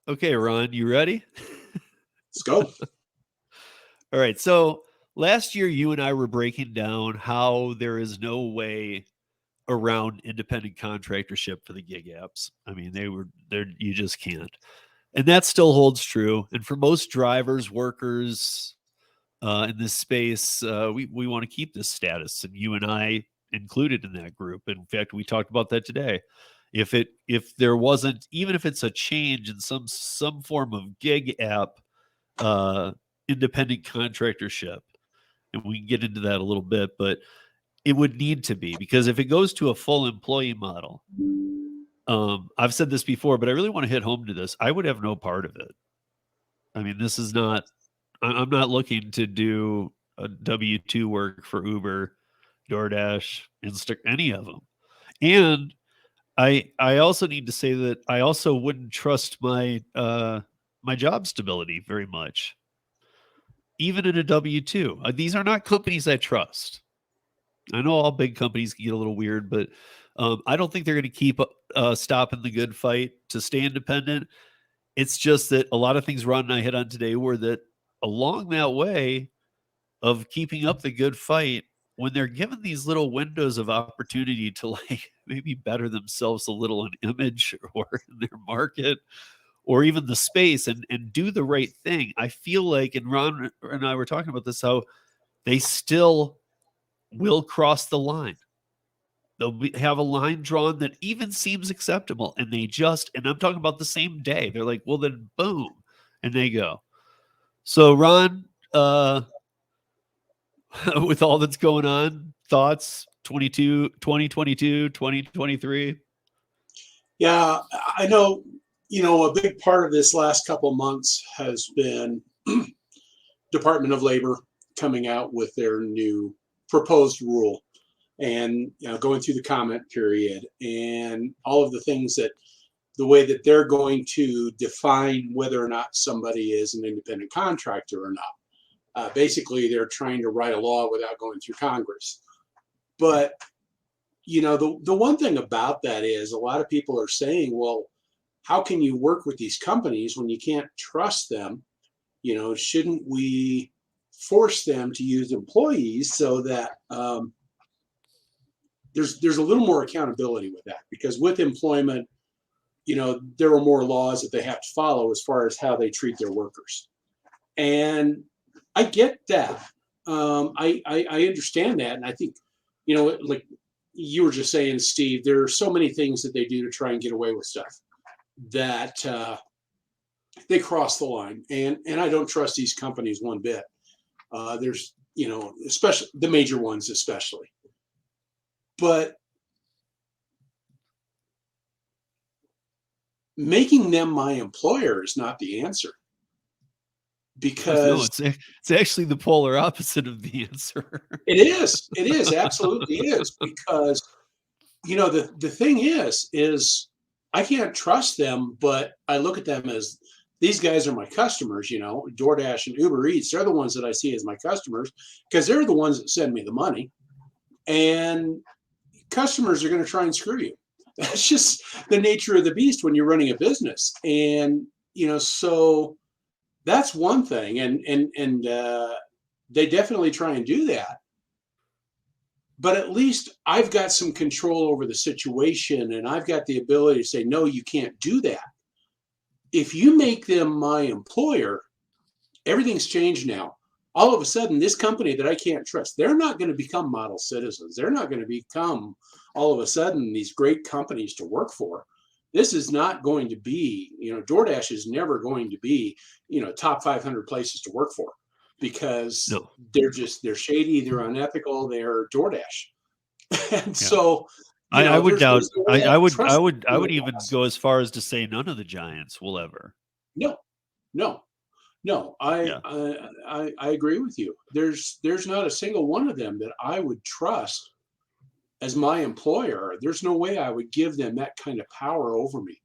Okay, Ron, you ready? Let's go. All right. So last year, you and I were breaking down how there is no way around independent contractorship for the gig apps. I mean, they were there, you just can't. And that still holds true. And for most drivers, workers in this space, we want to keep this status. And you and I included in that group. In fact, we talked about that today. If there wasn't, even if it's a change in some form of gig app uh, independent contractorship, and we can get into that a little bit, but it would need to be because if it goes to a full employee model, I've said this before, but I really want to hit home to this. I would have no part of it. I mean, this is not. I'm not looking to do a W-2 work for Uber, DoorDash, Insta, any of them. And I also need to say that I also wouldn't trust my job stability very much, even in a W-2. These are not companies I trust. I know all big companies can get a little weird, but I don't think they're going to keep stopping the good fight to stay independent. It's just that a lot of things Ron and I hit on today were that along that way of keeping up the good fight, when they're given these little windows of opportunity to like maybe better themselves a little in image or in their market or even the space and do the right thing, I feel like, and Ron and I were talking about this, how they still will cross the line. Have a line drawn that even seems acceptable, and they just, and I'm talking about the same day, they're like, well, then boom, and they go. So, Ron, with all that's going on, thoughts 2023? Yeah, I know, a big part of this last couple of months has been Department of Labor coming out with their new proposed rule and going through the comment period and all of the things that the way that they're going to define whether or not somebody is an independent contractor or not. Basically, they're trying to write a law without going through Congress. But the one thing about that is a lot of people are saying, well, how can you work with these companies when you can't trust them? Shouldn't we force them to use employees so that there's a little more accountability with that? Because with employment, there are more laws that they have to follow as far as how they treat their workers. And I get that. I understand that. And I think, like you were just saying, Steve, there are so many things that they do to try and get away with stuff that they cross the line. And I don't trust these companies one bit. There's, especially the major ones, especially. But making them my employer is not the answer. No, Because it's actually the polar opposite of the answer. it is, absolutely is. Because, the thing is I can't trust them, but I look at them as these guys are my customers, DoorDash and Uber Eats. They're the ones that I see as my customers because they're the ones that send me the money. And customers are going to try and screw you. That's just the nature of the beast when you're running a business. And, so that's one thing. And they definitely try and do that. But at least I've got some control over the situation and I've got the ability to say, no, you can't do that. If you make them my employer, everything's changed now. All of a sudden, this company that I can't trust, they're not going to become model citizens. They're not going to become all of a sudden these great companies to work for. This is not going to be, DoorDash is never going to be, top 500 places to work for because No. they're shady, they're unethical, they're DoorDash. And Yeah. so, I would doubt. there's no way I would trust them I would doing even that. go as far as to say none of the giants will ever. No, no, no. I, Yeah. I I agree with you. There's not a single one of them that I would trust as my employer. There's no way I would give them that kind of power over me.